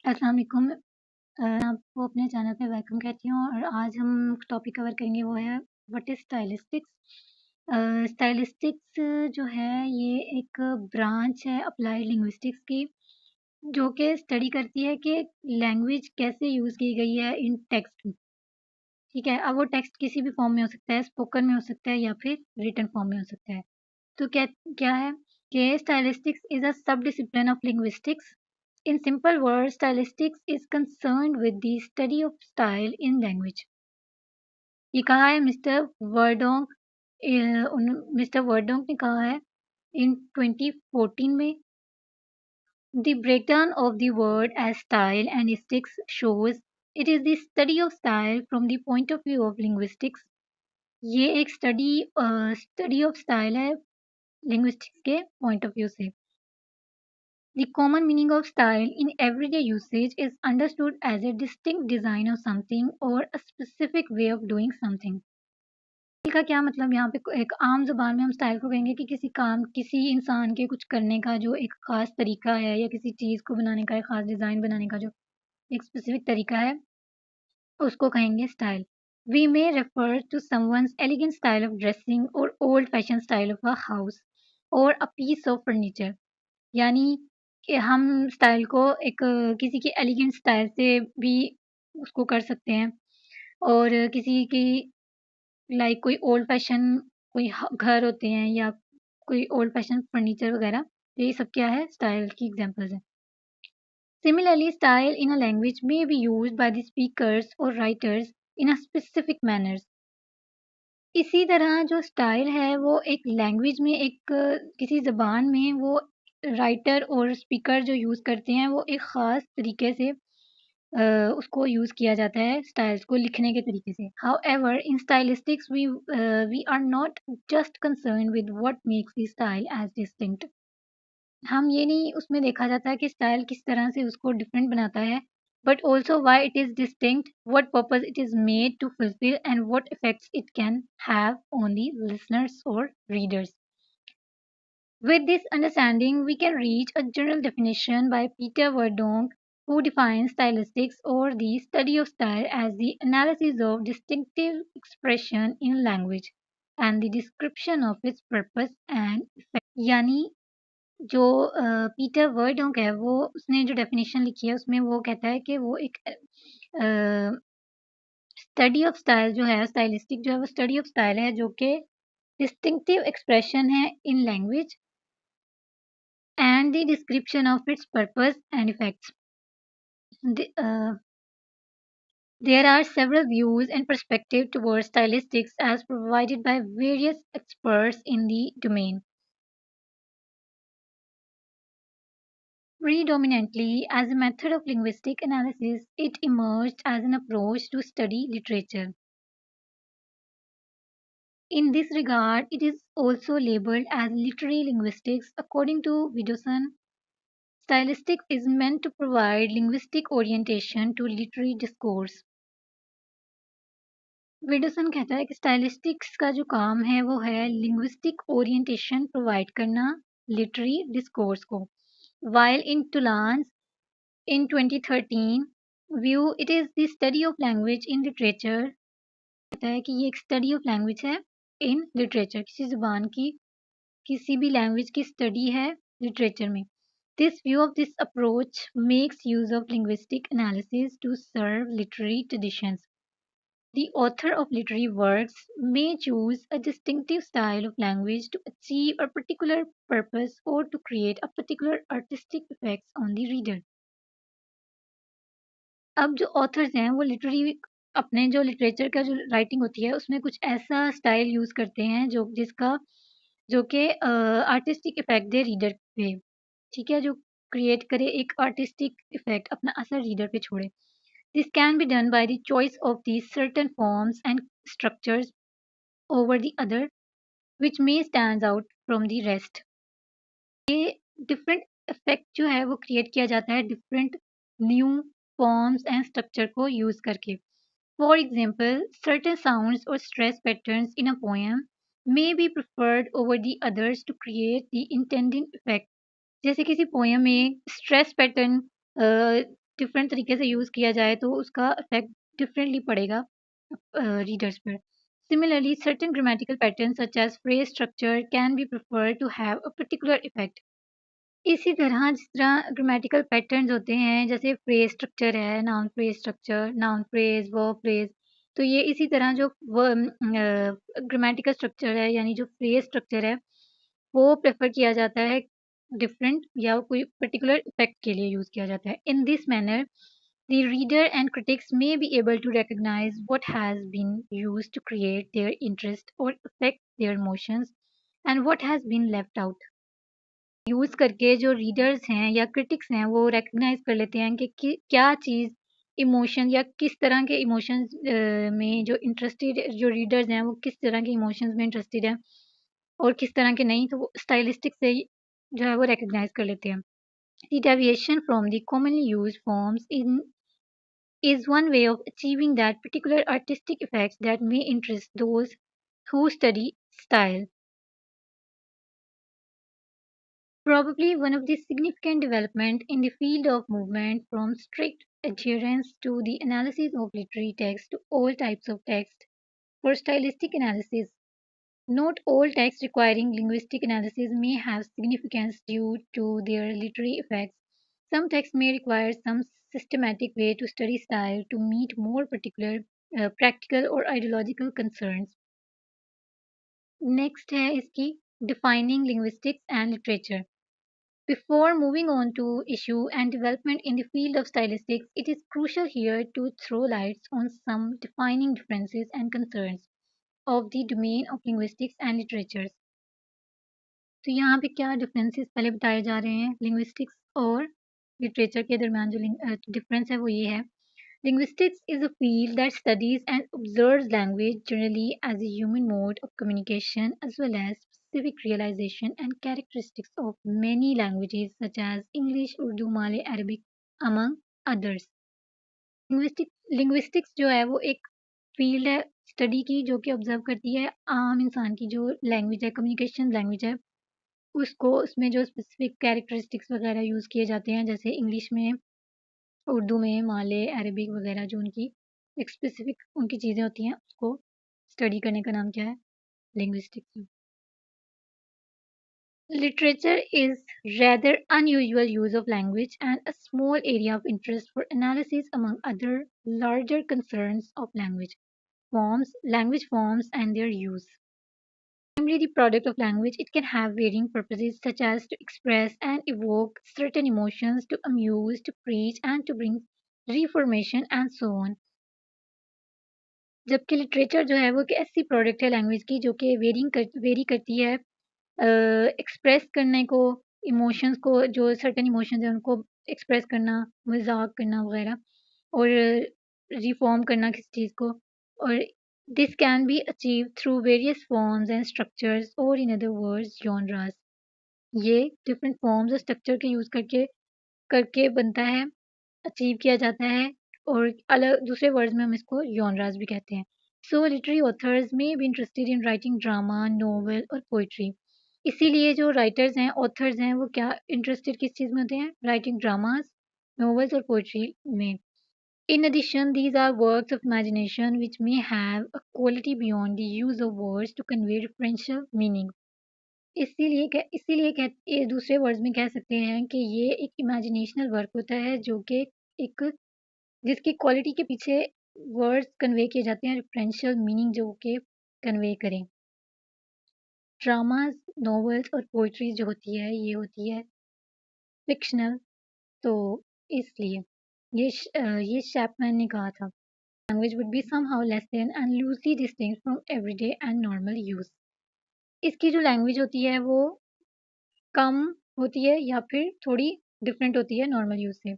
अस्सलाम वालेकुम। मैं आपको अपने चैनल पे वेलकम कहती हूँ और आज हम टॉपिक कवर करेंगे वो है व्हाट इज़ स्टाइलिस्टिक्स। स्टाइलिस्टिक्स जो है ये एक ब्रांच है अप्लाइड लिंग्विस्टिक्स की, जो कि स्टडी करती है कि लैंग्वेज कैसे यूज़ की गई है इन टेक्स्ट। ठीक है, अब वो टेक्स्ट किसी भी फॉर्म में हो सकता है, स्पोकन में हो सकता है या फिर रिटन फॉर्म में हो सकता है। तो क्या क्या है कि स्टाइलिस्टिक्स इज अ सब discipline of linguistics. In simple words, stylistics is concerned with the study of style in language. ये कहा है मिस्टर वर्डोंक ने कहा है इन 2014 में. The breakdown of the word as style and aesthetics shows it is the study of style from the point of view of linguistics. ये एक study of style है लिंग्विस्टिक्स के पॉइंट ऑफ व्यू से. The common meaning of style in everyday usage is understood as a distinct design of something or a specific way of doing something. Style का क्या मतलब यहाँ पे एक आम ज़ुबान में हम स्टाइल को कहेंगे कि किसी इंसान के कुछ करने का जो एक ख़ास तरीका है या किसी चीज़ को बनाने का एक ख़ास डिज़ाइन बनाने का जो एक स्पेसिफिक तरीका है उसको कहेंगे style. We may refer to someone's elegant style of dressing or old-fashioned style of a house or a piece of furniture. यानी कि हम स्टाइल को किसी की एलिगेंट स्टाइल से भी उसको कर सकते हैं और किसी की लाइक कोई ओल्ड फैशन घर होते हैं या कोई ओल्ड फैशन फर्नीचर वगैरह, तो ये सब क्या है स्टाइल की एग्जांपल्स हैं. Similarly style in a language may be used by the speakers और writers in a specific manners. इसी तरह जो स्टाइल है वो एक लैंग्वेज में किसी ज़बान में वो राइटर और स्पीकर जो यूज़ करते हैं वो एक ख़ास तरीके से उसको यूज़ किया जाता है स्टाइल्स को लिखने के तरीके से. However in stylistics we are not just concern with what makes the style as distinct. हम ये नहीं उसमें देखा जाता है कि स्टाइल किस तरह से उसको डिफरेंट बनाता है, but also why it is distinct, what purpose it is made to fulfill, and what effects it can have on the listeners or readers. With this understanding, we can reach a general definition by Peter Verdonk, who defines stylistics or the study of style as the analysis of distinctive expression in language and the description of its purpose and effect. यानी जो Peter वर्डोंक है वो उसने जो definition लिखी है उसमें वो कहता है कि वो एक स्टडी ऑफ स्टाइल जो है स्टाइलिस्टिक जो है वो स्टडी ऑफ स्टाइल है जो कि डिस्टिंक्टिव एक्सप्रेशन है in language and the description of its purpose and effects. There are several views and perspectives towards stylistics as provided by various experts in the domain. Predominantly as a method of linguistic analysis, it emerged as an approach to study literature. In this regard, it is also labeled as literary linguistics. According to Widdowson, stylistics is meant to provide linguistic orientation to literary discourse. विडोसन कहता है कि stylistics का जो काम है वो है linguistic orientation provide करना लिटरेरी डिस्कोर्स को. While in Toulon's in 2013 view it is the study of language in literature. कहता है कि ये एक स्टडी ऑफ लैंग्वेज है इन लिटरेचर, किसी ज़ुबान की किसी भी लैंग्वेज की स्टडी है लिटरेचर में. This view of this approach makes use of linguistic analysis to serve literary traditions. The author of literary works may choose a distinctive style of language to achieve a particular purpose or to create a particular artistic effects on the reader. अब जो authors हैं वो literary अपने जो literature का जो writing होती है उसमें कुछ ऐसा स्टाइल यूज़ करते हैं जो कि आर्टिस्टिक इफेक्ट दे रीडर पे. ठीक है, जो क्रिएट करे एक आर्टिस्टिक इफेक्ट अपना असर रीडर पे छोड़े. This can be done by the choice of these certain forms and structures over the other, which may stand out from the rest. ये डिफरेंट इफेक्ट जो है वो क्रिएट किया जाता है different new forms and structure को use करके. For example certain sounds or stress patterns in a poem may be preferred over the others to create the intended effect. जैसे किसी पोएम में स्ट्रेस पैटर्न डिफरेंट तरीके से use किया जाए तो उसका इफ़ेक्ट डिफरेंटली पड़ेगा रीडर्स पर। Similarly, certain grammatical patterns such as phrase structure can be preferred to have a particular effect. इसी तरह जिस तरह ग्रामेटिकल पैटर्न्स होते हैं जैसे फ्रेज स्ट्रक्चर है, noun phrase structure, noun phrase, verb phrase, तो ये इसी तरह जो ग्रामेटिकल स्ट्रक्चर है यानी जो फ्रेज स्ट्रक्चर है वो प्रेफर किया जाता है डिफरेंट या कोई पर्टिकुलर इफेक्ट के लिए यूज़ किया जाता है। In this manner the reader and critics may be able to recognize what has been used to create their interest or affect their emotions and what has been left out. Use करके जो readers हैं या critics हैं वो recognise कर लेते हैं कि क्या चीज़ इमोशन या किस तरह के इमोशंस में जो इंटरेस्टेड जो रीडर्स हैं वो किस तरह के इमोशंस में इंटरेस्टेड हैं और किस तरह के नहीं, तो वो स्टाइलिस्टिक से जो है वो रिकग्नाइज कर लेते हैं। The deviation from the commonly used forms in is one way of achieving that particular artistic effects that may interest those who study style. Probably one of the significant development in the field of movement from strict adherence to the analysis of literary text to all types of text for stylistic analysis. Not all texts requiring linguistic analysis may have significance due to their literary effects. Some texts may require some systematic way to study style to meet more particular practical or ideological concerns. Next है इसकी defining linguistics and literature. Before moving on to issue and development in the field of stylistics, it is crucial here to throw lights on some defining differences and concerns of the domain of linguistics and literatures. तो यहाँ पे क्या differences पहले बताए जा रहे हैं linguistics और लिटरेचर के दरमियान जो डिफरेंस है वो ये है। Linguistics is a field that studies and observes language generally as a human mode of communication as well as specific realization and characteristics of many languages such as English, Urdu, Malay, Arabic, among others. Linguistics जो है वो एक field है study की जो कि observe करती है आम इंसान की जो लैंग्वेज है, कम्युनिकेशन लैंग्वेज है, उसको उसमें जो स्पेसिफिक कैरेक्टरिस्टिक्स वगैरह यूज़ किए जाते हैं जैसे इंग्लिश में, उर्दू में, माले, अरबिक वगैरह जो उनकी एक स्पेसिफिक उनकी चीज़ें होती हैं उसको स्टडी करने का नाम क्या है? Linguistics. Literature is rather unusual use of language and a small area of interest for analysis among other larger concerns of language forms and their use. Primarily the product of language, it can have varying purposes such as to express and evoke certain emotions, to amuse, to preach, and to bring reformation and so on. जबकि literature जो है वो एक ऐसी product है language की जो कि वेरी करती है एक्सप्रेस करने को, इमोशंस को, जो सर्टेन इमोशंस हैं उनको एक्सप्रेस करना, मजाक करना वगैरह, और रिफॉर्म करना किसी चीज़ को, और this can be achieve through various forms and structures और इन अदर वर्ड्स जॉनरास। ये डिफरेंट फॉर्म्स और स्ट्रक्चर के यूज़ करके करके बनता है, अचीव किया जाता है, और अलग दूसरे वर्ड्स में हम इसको जॉनरास भी कहते हैं। सो लिटरेरी ऑथर्स में be interested in writing drama, novel और पोइट्री। इसीलिए जो राइटर्स हैं, ऑथर्स हैं, वो क्या इंटरेस्टेड किस चीज़ में होते हैं? राइटिंग ड्रामास, नॉवेल्स और पोइट्री में। In addition, these are works of imagination which may have a quality beyond the use of words to convey referential meaning. इसीलिए ये दूसरे वर्ड्स में कह सकते हैं कि ये एक इमेजिनेशनल वर्क होता है जो कि एक जिसकी क्वालिटी के पीछे वर्ड्स कन्वे किए जाते हैं, रेफरेंशियल मीनिंग जो कि कन्वे करें। ड्रामास, नॉवेल्स और पोइट्री जो होती है ये होती है फिक्शनल, तो इसलिए ये शैपमैन ने कहा था language would be somehow less than and loosely distinct from everyday and normal use. इसकी जो लैंग्वेज होती है वो कम होती है या फिर थोड़ी डिफरेंट होती है नॉर्मल यूज से।